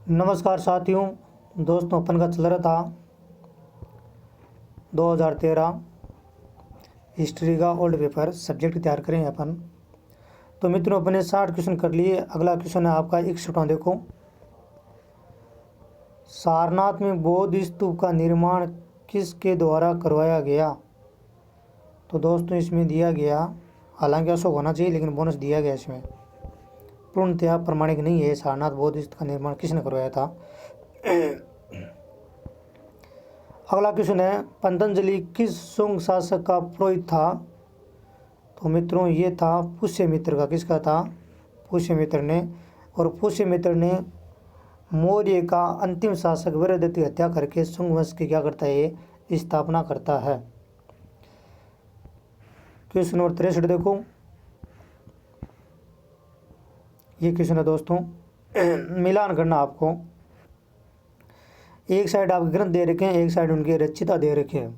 नमस्कार साथियों। दोस्तों, अपन का चल रहा था 2013 हिस्ट्री का ओल्ड पेपर सब्जेक्ट तैयार करें अपन। तो मित्रों, अपने 60 क्वेश्चन कर लिए। अगला क्वेश्चन है आपका 61। देखो, सारनाथ में बौद्ध स्तूप का निर्माण किसके द्वारा करवाया गया? तो दोस्तों, इसमें दिया गया, हालांकि अशोक होना चाहिए लेकिन बोनस दिया गया इसमें, पूर्णतया प्रमाणिक नहीं है। सारनाथ बौद्ध स्तूप का निर्माण किसने करवाया था? अगला क्वेश्चन है, पतंजलि किस शुंग शासक का पुरोहित था? तो मित्रों, ये था पुष्यमित्र का। किसका था? पुष्यमित्र ने। और पुष्यमित्र ने मौर्य का अंतिम शासक वीरदत्त की हत्या करके शुंग वंश की क्या करता है? स्थापना करता है। क्वेश्चन नंबर 63 देखो, ये क्वेश्चन है दोस्तों, मिलान करना आपको। एक साइड आपके ग्रंथ दे रखे हैं, एक साइड उनके रचिता दे रखे हैं।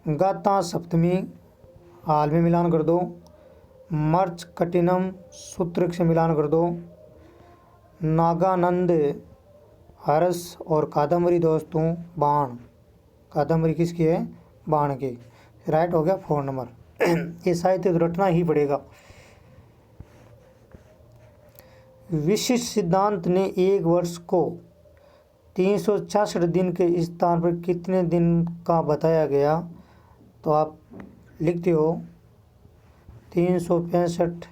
गाथा सप्तमी हाल में मिलान कर दो। मर्च कठिनम सूत्र से मिलान कर दो। नागानंद हर्ष और कादम्बरी दोस्तों बाण। कादम्बरी किसकी है? बाण की। राइट हो गया 4 नंबर। ये साहित्य तो रटना ही पड़ेगा। विशिष्ट सिद्धांत ने एक वर्ष को 366 दिन के स्थान पर कितने दिन का बताया गया? तो आप लिखते हो 365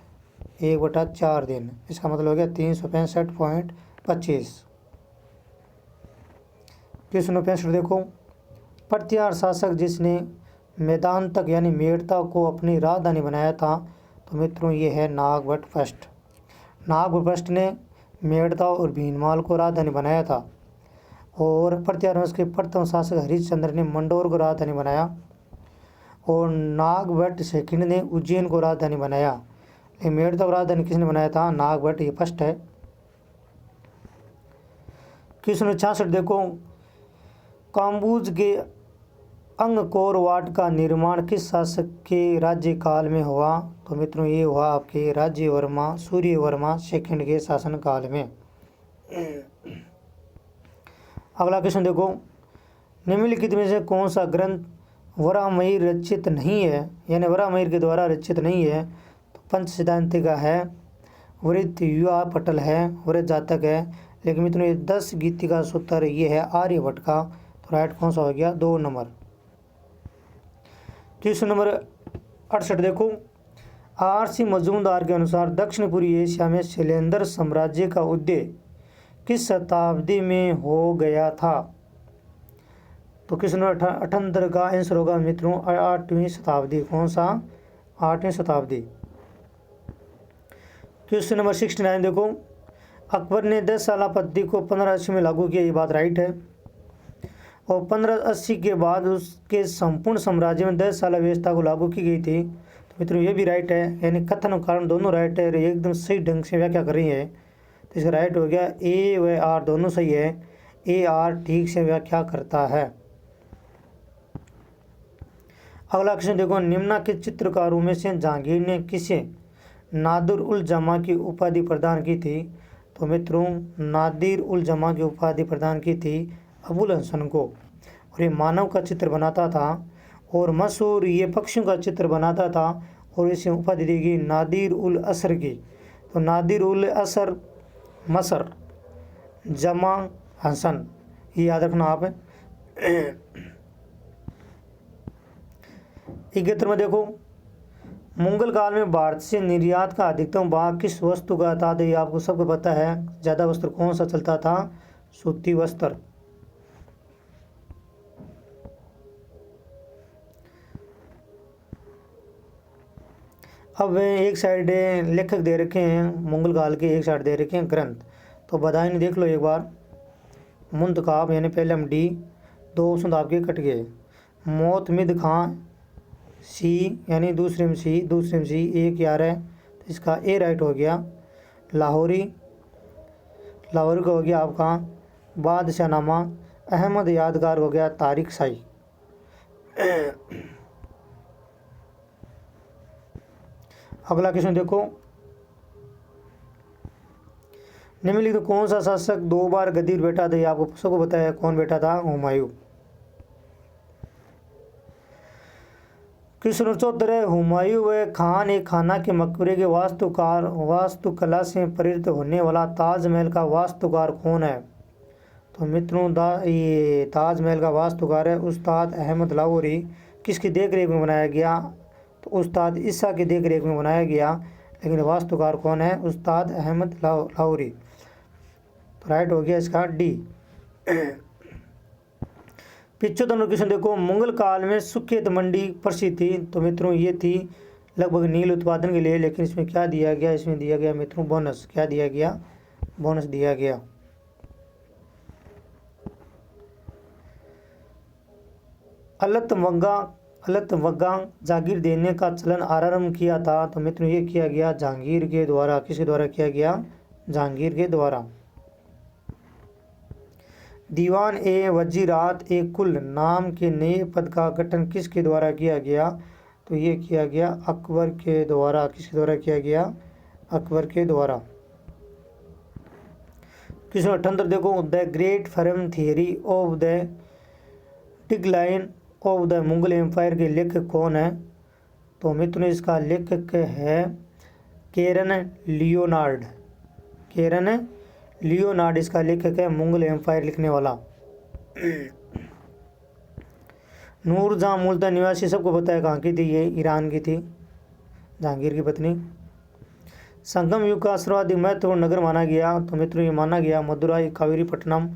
1/4 दिन। इसका मतलब हो गया 365.25। क्वेश्चन नंबर 65 देखो, प्रतिहार शासक जिसने मेदांतक यानी मेड़ता को अपनी राजधानी बनाया था? तो मित्रों, ये है नागभट्ट फर्स्ट। नागभट्ट फर्स्ट ने मेड़ता और भीनमाल को राजधानी बनाया था। और प्रतिहार वंश के प्रथम शासक हरिश्चंद्र ने मंडोर को राजधानी बनाया। और नागभट्ट सेकंड ने उज्जैन को राजधानी बनाया। लेकिन मेड़ता को राजधानी किसने बनाया था? नागभट्ट, ये फर्स्ट है। क्वेश्चन नंबर 66 देखो, काम्बुज के अंगकोर वाट का निर्माण किस शासक के राज्यकाल में हुआ? तो मित्रों, ये हुआ आपके राज्यवर्मा सूर्यवर्मा सेकंड के शासनकाल में। अगला क्वेश्चन देखो, निम्नलिखित में से कौन सा ग्रंथ वराहमिहिर रचित नहीं है, यानी वराहमिहिर के द्वारा रचित नहीं है? तो पंच सिद्धांतिका है, वृत्त युवा पटल है, वृत्त जातक है। लेकिन मित्रों, ये 10 गीतिका सूत्र ये है आर्यभट्ट का। तो राइट कौन सा हो गया? 2 नंबर। क्वेश्चन नंबर 68 देखो, आर.सी. मजूमदार के अनुसार दक्षिण पूर्वी एशिया में शैलेंद्र साम्राज्य का उदय किस शताब्दी में हो गया था? तो क्वेश्चन नंबर 78 का आंसर होगा मित्रों 8वीं शताब्दी। कौन सा? 8वीं शताब्दी। क्वेश्चन नंबर 69 देखो, अकबर ने 10 साला पद्धति को 1580 में लागू किया। ये बात राइट है। और 1580 के बाद उसके संपूर्ण साम्राज्य में 10 साला व्यवस्था को लागू की गई थी। तो मित्रों, ये भी राइट है। यानी कथन और कारण दोनों राइट है, एकदम सही ढंग से व्याख्या कर रही है। तो इसका राइट हो गया ए व आर दोनों सही है। ए आर ठीक से व्याख्या करता है। अगला क्वेश्चन देखो, निम्नलिखित चित्रकारों में से जहांगीर ने किसे नादिर उल जमा की उपाधि प्रदान की थी? तो मित्रों, नादिर उल जमा की उपाधि प्रदान की थी अबुल हसन को। और ये मानव का चित्र बनाता था और मशहूर ये पक्षियों का चित्र बनाता था। और इसे उपाधि दी गई नादिर उल असर की। तो नादिर उल असर मसर जमा हसन, ये याद रखना आप। 71 में देखो, मुगल काल में भारत से निर्यात का अधिकतम भाग किस वस्तु का था? तो ये आपको सबको पता है। ज़्यादा वस्त्र कौन सा चलता था? सूती वस्त्र। अब एक साइड लेखक दे रखे हैं मुगल काल के, एक साइड दे रखे हैं ग्रंथ। तो बदायूं देख लो एक बार। मुंतखाब यानी पहले हम डी, 2 ऑप्शन आपके कट गए। मोतमिद खां सी यानी दूसरे में सी, एक यार है। तो इसका ए राइट हो गया। लाहौरी का हो गया आपका बादशाहनामा। अहमद यादगार हो गया तारिक शाही। अगला क्वेश्चन देखो, निम्नलिखित कौन सा शासक 2 बार गद्दी पर बैठा था? ये आपको सबको बताया कौन बैठा था, हुमायूं। क्वेश्चन 74 है, हुमायूं व खान एक खाना के मकबरे के वास्तुकला से प्रेरित होने वाला ताजमहल का वास्तुकार कौन है? तो मित्रों ये ताजमहल का वास्तुकार है उस्ताद अहमद लाहौरी। किसकी देख रेख में बनाया गया? तो उस्ताद ईसा की देख रेख में बनाया गया, लेकिन वास्तुकार कौन है? उस्ताद अहमद लाहौरी। तो राइट हो गया इसका डी। 75 क्वेश्चन देखो, मुगल काल में सुखेत मंडी प्रसिद्ध थी? तो मित्रों ये थी लगभग नील उत्पादन के लिए, लेकिन इसमें क्या दिया गया? इसमें दिया गया मित्रों बोनस। क्या दिया गया? बोनस दिया गया। अलतमगा जागीर देने का चलन आरंभ किया था? तो मित्रों ये किया गया जहांगीर के द्वारा। किसके द्वारा किया गया? जहांगीर के द्वारा। दीवान ए वजीरात ए कुल नाम के नए पद का गठन किसके द्वारा किया गया? तो ये किया गया अकबर के द्वारा। किसके द्वारा किया गया? अकबर के द्वारा। क्वेश्चन 78 देखो, the great firm theory of the decline of the Mughal empire के लेखक कौन है? तो मित्रों इसका लेखक है केरन लियोनार्ड। केरन लियोनार्ड इसका लेखक है, मुगल एम्पायर लिखने वाला। नूरजहां मूलतः निवासी सबको पता है कहाँ की थी? ये ईरान की थी, जहांगीर की पत्नी। संगम युग का सर्वाधिक महत्वपूर्ण नगर माना गया? तो मित्रों ये माना गया मदुराई कावेरीपट्टनम।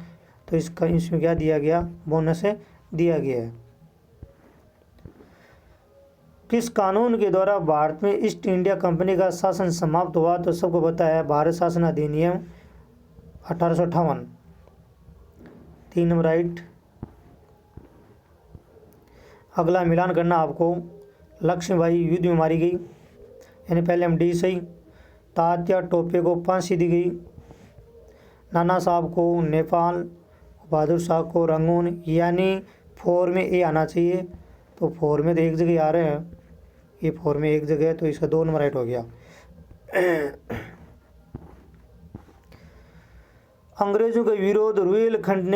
तो इसमें क्या दिया गया? बोनस दिया गया है। किस कानून के द्वारा भारत में ईस्ट इंडिया कंपनी का शासन समाप्त हुआ? तो सबको पता है भारत शासन अधिनियम 1858। 3 नंबर राइट। अगला मिलान करना आपको। लक्ष्मीबाई युद्ध में मारी गई, यानी पहले हम डी सही। तात्या टोपे को फांसी दी गई। नाना साहब को नेपाल, बहादुर शाह को रंगून, यानी 4 में ए आना चाहिए। तो 4 में तो एक जगह आ रहे हैं, ये 4 में एक जगह है, तो इसका 2 नंबर राइट हो गया। अंग्रेजों का विरोध रुहेलखंड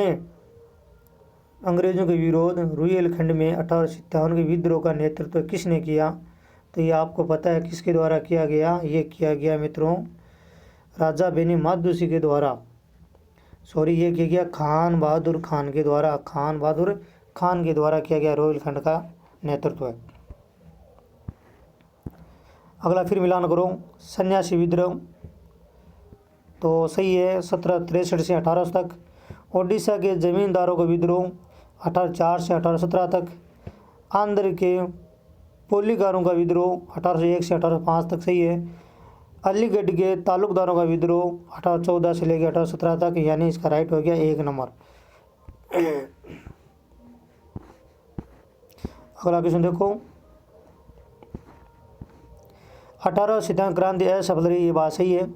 में 1857 के विद्रोह का नेतृत्व किसने किया? तो ये आपको पता है किसके द्वारा किया गया? ये किया गया मित्रों राजा बेनी माधुसी के द्वारा। ये किया गया खान बहादुर खान के द्वारा। खान बहादुर खान के द्वारा किया गया रुहेलखंड का नेतृत्व है। अगला फिर मिलान करो। सन्यासी विद्रोह तो सही है 1763 से 1800 तक। ओडिशा के जमींदारों का विद्रोह 1804 से 1817 तक। आंध्र के पोलीगारों का विद्रोह 1801 से 1805 तक। सही है। अलीगढ़ के तालुकदारों का विद्रोह 1814 से लेकर 1817 तक, यानी इसका राइट हो गया 1 नंबर। अगला क्वेश्चन देखो, 18 सितंबर क्रांति असफल रही? ये बात सही है।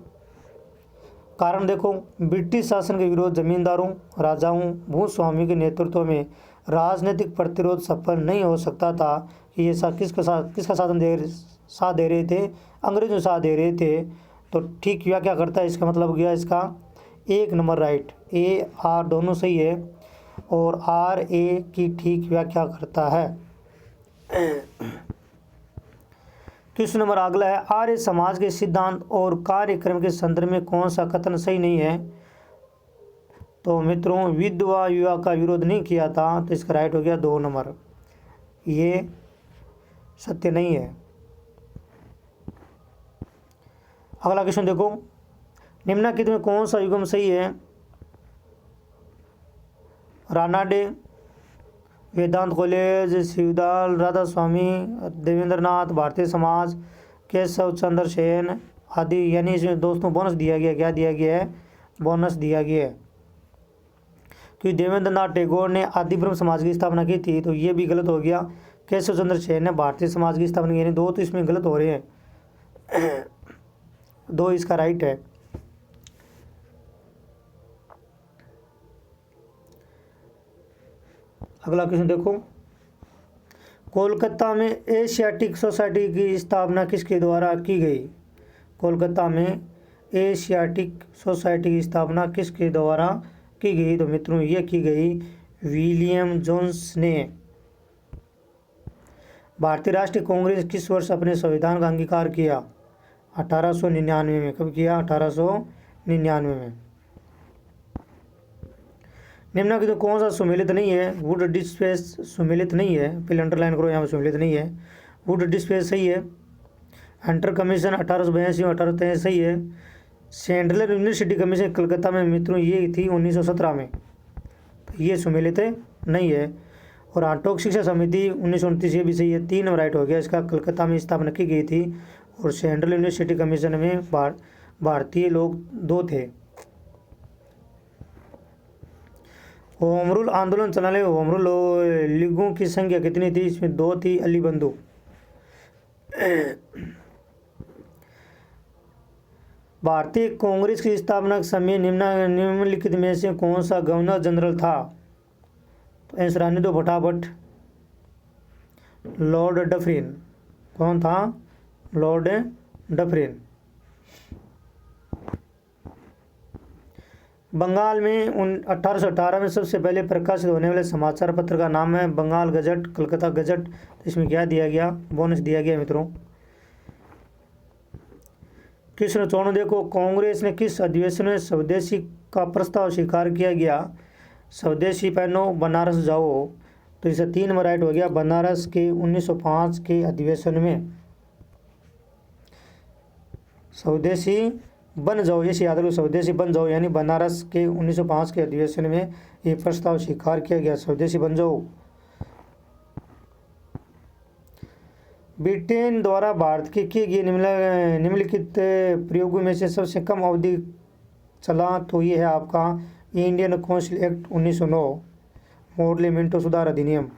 कारण देखो, ब्रिटिश शासन के विरोध जमींदारों, राजाओं, भूस्वामियों के नेतृत्व में राजनीतिक प्रतिरोध सफल नहीं हो सकता था कि ये किसका साथ दे रहे थे? अंग्रेजों साथ दे रहे थे। तो ठीक व्याख्या करता है, इसका मतलब गया इसका 1 नंबर राइट। ए आर दोनों सही है, और आर ए की ठीक व्याख्या करता है। क्वेश्चन नंबर अगला है, आर्य समाज के सिद्धांत और कार्यक्रम के संदर्भ में कौन सा कथन सही नहीं है? तो मित्रों विधवा विवाह का विरोध नहीं किया था, तो इसका राइट हो गया 2 नंबर। ये सत्य नहीं है। अगला क्वेश्चन देखो, निम्नलिखित में कौन सा युग्म सही है? रानाडे, वेदांत कॉलेज, शिवदाल, राधा स्वामी, देवेंद्रनाथ, भारतीय समाज, केशव चंद्र सेन आदि, यानी इसमें दोस्तों बोनस दिया गया। क्या दिया गया है? बोनस दिया गया है। क्योंकि देवेंद्रनाथ टैगोर ने आदि ब्रह्म समाज की स्थापना की थी, तो ये भी गलत हो गया। केशव चंद्र सेन ने भारतीय समाज की स्थापना की, यानी 2 तो इसमें गलत हो रहे हैं। 2 इसका राइट है। अगला क्वेश्चन देखो, कोलकाता में एशियाटिक सोसाइटी की स्थापना किसके द्वारा की गई? कोलकाता में एशियाटिक सोसाइटी की स्थापना किसके द्वारा की गई? तो मित्रों ये की गई विलियम जोन्स ने। भारतीय राष्ट्रीय कांग्रेस किस वर्ष अपने संविधान का अंगीकार किया? 1899 में। कब किया? 1899 में। निम्नलिखित में कौन सा सुमेलित नहीं है? वुड डिस्पेस सुमेलित नहीं है, पहले अंडरलाइन करो, यहाँ पर सुमेलित नहीं है। वुड डिस्पेस सही है। हंटर कमीशन 1882 में, 1883 सही है। सेंट्रल यूनिवर्सिटी कमीशन कलकत्ता में मित्रों ये थी 1917 में, तो ये सुमेलित नहीं है। और आटोक शिक्षा समिति 1929, ये भी सही है। 3 नंबर राइट हो गया इसका। कलकत्ता में स्थापना की गई थी। और सेंट्रल यूनिवर्सिटी कमीशन में भारतीय लोग 2 थे। होम रूल आंदोलन चलाने होम रूल लीगों की संख्या कितनी थी? इसमें 2 थी। अली बंधु। भारतीय कांग्रेस की स्थापना के समय निम्नलिखित में से कौन सा गवर्नर जनरल था? तो आंसर आने दो फटाफट। Lord Dufferin. कौन था? Lord Dufferin. बंगाल में 1818 में सबसे पहले प्रकाशित होने वाले समाचार पत्र का नाम है बंगाल गजट, कलकत्ता गजट। इसमें क्या दिया गया? बोनस दिया गया मित्रों। कृष्ण चौड़े को कांग्रेस ने किस अधिवेशन में स्वदेशी का प्रस्ताव स्वीकार किया गया? स्वदेशी पहनो बनारस जाओ। तो इसे 3 नंबर राइट हो गया। बनारस के 1905 के अधिवेशन में स्वदेशी बन जाओ, ये याद रखो, स्वदेशी बन जाओ, यानी बनारस के 1905 के अधिवेशन में ये प्रस्ताव स्वीकार किया गया, स्वदेशी बन जाओ। ब्रिटेन द्वारा भारत के किए गए निम्नलिखित प्रयोगों में से सबसे कम अवधि चला तो ये है आपका Indian council act 1909, model Minto सुधार अधिनियम।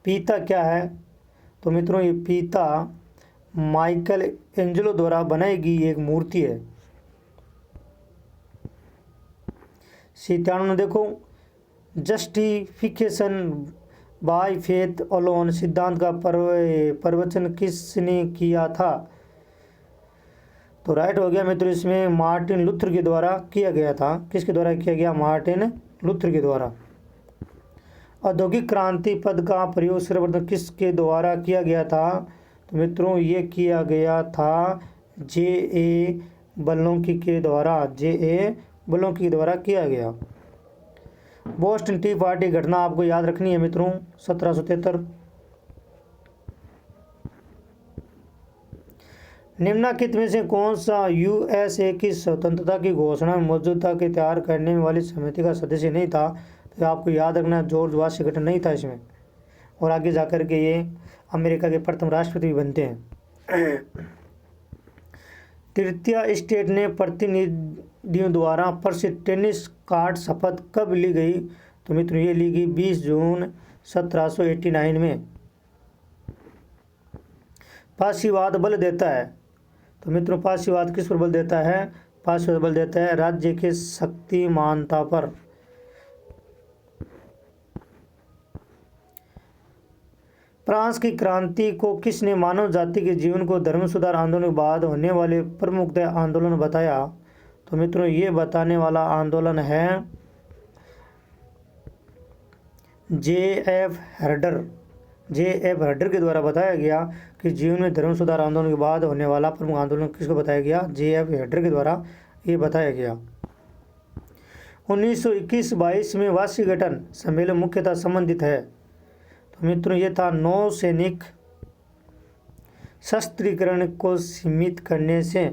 पीता क्या है? तो मित्रों ये पीता माइकल एंजेलो द्वारा बनाई गई एक मूर्ति है। 97 देखो, जस्टिफिकेशन बाय फेथ अलोन सिद्धांत का प्रवचन किसने किया था? तो राइट हो गया मित्रों, इसमें मार्टिन लूथर के द्वारा किया गया था। किसके द्वारा किया गया? मार्टिन लूथर के द्वारा। औद्योगिक क्रांति पद का प्रयोग सर्वप्रथम किसके द्वारा किया गया था? तो मित्रों ये किया गया था J.A. बलोंकी के द्वारा। J.A. बलोंकी के द्वारा किया गया। बोस्टन टी पार्टी घटना आपको याद रखनी है मित्रों, 1773। निम्नलिखित में से कौन सा USA की स्वतंत्रता की घोषणा में मौजूदा के तैयार करने वाली समिति का सदस्य नहीं था? तो आपको याद रखना जॉर्ज वाशिंगटन नहीं था इसमें। और आगे जाकर के ये अमेरिका के प्रथम राष्ट्रपति भी बनते हैं। तृतीय स्टेट ने प्रतिनिधियों द्वारा प्रसिद्ध टेनिस कार्ड शपथ कब ली गई? तो मित्रों ये ली गई 20 जून 1789 में। पाशीवाद बल देता है। तो मित्रों पाशीवाद किस पर बल देता है? पाशीवाद बल देता है राज्य के शक्तिमानता पर। फ्रांस की क्रांति को किसने मानव जाति के जीवन को धर्म सुधार आंदोलन के बाद होने वाले प्रमुख आंदोलन बताया? तो मित्रों ये बताने वाला आंदोलन है J.F. हर्डर। J.F. हर्डर के द्वारा बताया गया कि जीवन में धर्म सुधार आंदोलन के बाद होने वाला प्रमुख आंदोलन किसको बताया गया? J.F. हर्डर के द्वारा ये बताया गया। 1921-22 में वाशिंगटन सम्मेलन मुख्यतः संबंधित है। तो मित्रों ये था नौसैनिक शस्त्रीकरण को सीमित करने से।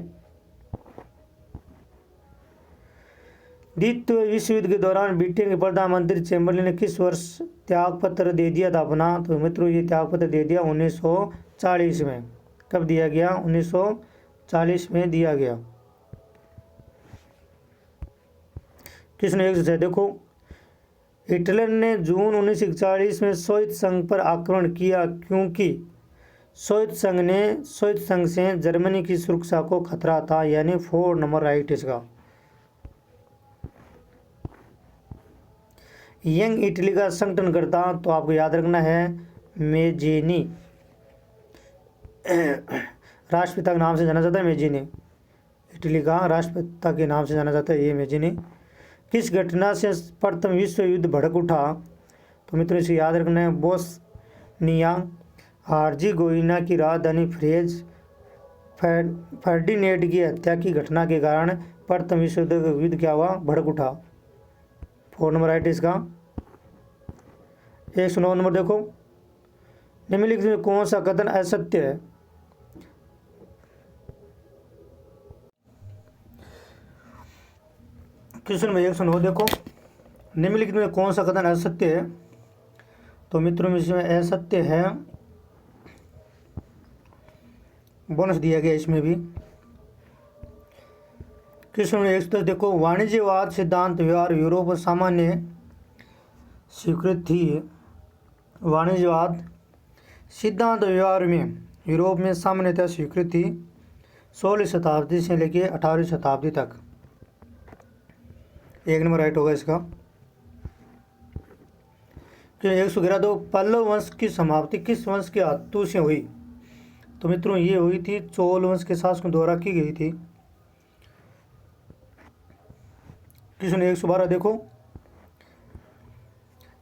द्वितीय विश्व युद्ध के दौरान ब्रिटेन के प्रधानमंत्री चैम्बरलेन ने किस वर्ष त्यागपत्र दे दिया था अपना? तो मित्रों ये त्यागपत्र दे दिया 1940 में। कब दिया गया? 1940 में दिया गया। किसने? एक से देखो, हिटलर ने जून 1941 में सोवियत संघ पर आक्रमण किया क्योंकि सोवियत संघ से जर्मनी की सुरक्षा को खतरा था, यानी 4 नंबर राइट इसका। यंग इटली का संगठनकर्ता, तो आपको याद रखना है मेजीनी। राष्ट्रपिता के नाम से जाना जाता है मेजीनी, इटली का राष्ट्रपिता के नाम से जाना जाता है ये मेजीनी। किस घटना से प्रथम विश्व युद्ध भड़क उठा? तो मित्रों इसे याद रखना है बोस्निया हर्जेगोविना की राजधानी फ्रेज फर्डिनेंड की हत्या की घटना के कारण प्रथम विश्व युद्ध क्या हुआ? भड़क उठा। 4 नंबर राइट इसका। 109 नंबर देखो, निम्नलिखित में कौन सा कथन असत्य है? क्वेश्चन में 109 देखो, निम्नलिखित में कौन सा कथन असत्य है? तो मित्रों इसमें असत्य है, बोनस दिया गया इसमें भी। क्वेश्चन में 110 देखो, वाणिज्यवाद सिद्धांत व्यवहार यूरोप में सामान्य स्वीकृत थी। वाणिज्यवाद सिद्धांत व्यवहार में यूरोप में सामान्यतः स्वीकृत थी 16वीं शताब्दी से लेकर 18वीं शताब्दी तक। 1 नंबर राइट होगा इसका। 111 दो, पल्लव वंश की समाप्ति किस वंश के हाथों से हुई? तो मित्रों ये हुई थी चोल वंश के शासकों द्वारा की गई थी। क्वेश्चन 112 देखो,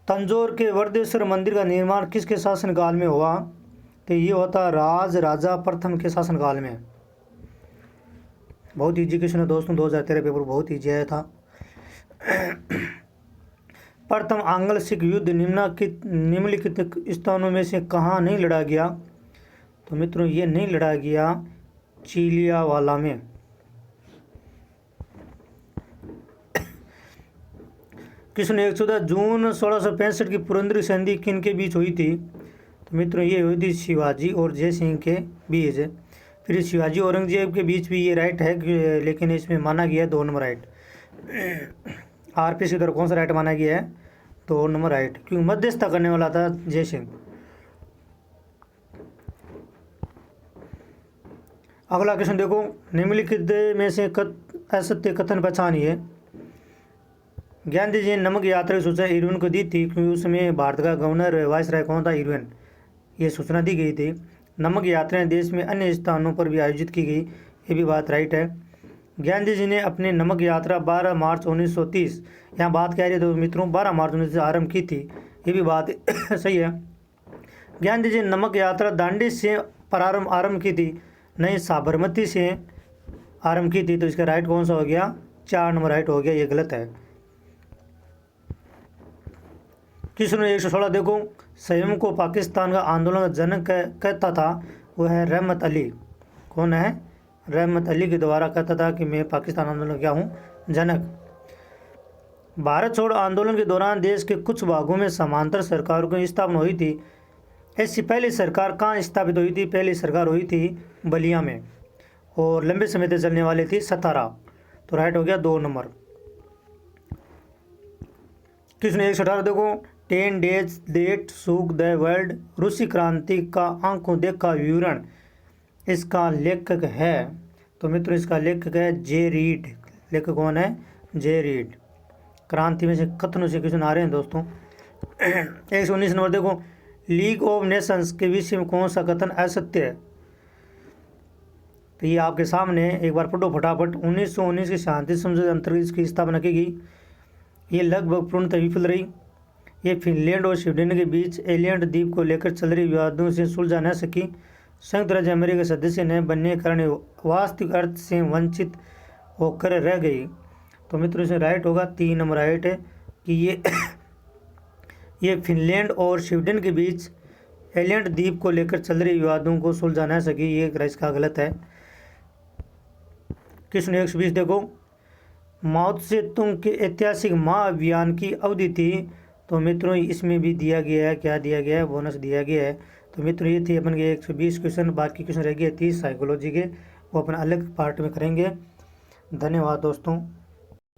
तंजौर के वरदेश्वर मंदिर का निर्माण किसके शासनकाल में हुआ? तो ये होता राज राजा प्रथम के शासनकाल में। बहुत ईजी क्वेश्चन है दोस्तों, 2013 पेपर बहुत ईजी आया था। प्रथम आंग्ल सिख युद्ध निम्नलिखित स्थानों में से कहाँ नहीं लड़ा गया? तो मित्रों ये नहीं लड़ा गया चिलियावाला में। क्वेश्चन 114 जून 1665 की पुरंदरी संधि किन के बीच हुई थी? तो मित्रों ये हुई थी शिवाजी और जय सिंह के बीच। फिर शिवाजी औरंगजेब के बीच भी ये राइट है, लेकिन इसमें माना गया 2 नंबर राइट। आरपीसी द्वारा कौन सा राइट माना गया है? 2 नंबर राइट, क्योंकि मध्यस्थता करने वाला था जय सिंह। अगला क्वेश्चन देखो, निम्नलिखित में से असत्य कथन पहचानिए। गांधी जी ने नमक यात्रा की सूचना इरविन को दी थी, क्योंकि उसमें भारत का गवर्नर वायसराय कौन था? इरविन। ये सूचना दी गई थी। नमक यात्राएं देश में अन्य स्थानों पर भी आयोजित की गई, ये भी बात राइट है। गांधी जी ने अपनी नमक यात्रा 12 मार्च 1930, यहाँ बात कह रही है तो मित्रों 12 मार्च 1930 आरंभ की थी, ये भी बात सही है। गांधी जी ने नमक यात्रा दांडी से आरंभ की थी, नहीं साबरमती से आरंभ की थी, तो इसका राइट कौन सा हो गया? 4 नंबर राइट हो गया, ये गलत है। क्वेश्चन 116 देखो, संयम को पाकिस्तान का आंदोलन का जनक कहता था, वो है रहमत अली। कौन है? रहमत अली के द्वारा कहता था कि मैं पाकिस्तान आंदोलन क्या हूँ? जनक। भारत छोड़ो आंदोलन के दौरान देश के कुछ भागों में समांतर सरकारों की स्थापना हुई थी। ऐसी पहली सरकार कहाँ स्थापित हुई थी? पहली सरकार हुई थी बलिया में, और लंबे समय तक चलने वाली थी सतारा, तो राइट हो गया 2 नंबर। क्वेश्चन 118 देखो, 10 days that shook the world, रूसी क्रांति का आंखों देखा विवरण, इसका लेखक है? तो मित्रों इसका लेखक है जे रीड। लेखक कौन है? जे रीड। क्रांति में से कथनों से क्वेश्चन आ रहे हैं दोस्तों। 119 नंबर देखो, लीग ऑफ नेशंस के विषय में कौन सा कथन असत्य है? तो ये आपके सामने एक बार पढ़ो फटाफट। 1919 की शांति समझौते अंतर्गत इसकी स्थापना की गई। ये लगभग पूर्णतः विफल रही। ये फिनलैंड और स्वीडन के बीच एलियट द्वीप को लेकर चल रही विवादों से सुलझा न सकी। संयुक्त राज्य अमेरिका के सदस्य न बनने के कारण वास्तविक अर्थ से वंचित होकर रह गई। तो मित्रों इसमें राइट होगा 3 नंबर राइट है कि ये फिनलैंड और स्वीडन के बीच एलियट द्वीप को लेकर चल रही विवादों को सुलझा न सकी, ये इसका गलत है। क्वेश्चन 120 देखो, माओ त्से तुंग के ऐतिहासिक महाअभियान की अवधि थी। तो मित्रों इसमें भी दिया गया है, क्या दिया गया है? बोनस दिया गया है। तो मित्रों ये थे अपन के 120 क्वेश्चन। बाकी क्वेश्चन रह गए 30 साइकोलॉजी के, वो अपन अलग पार्ट में करेंगे। धन्यवाद दोस्तों।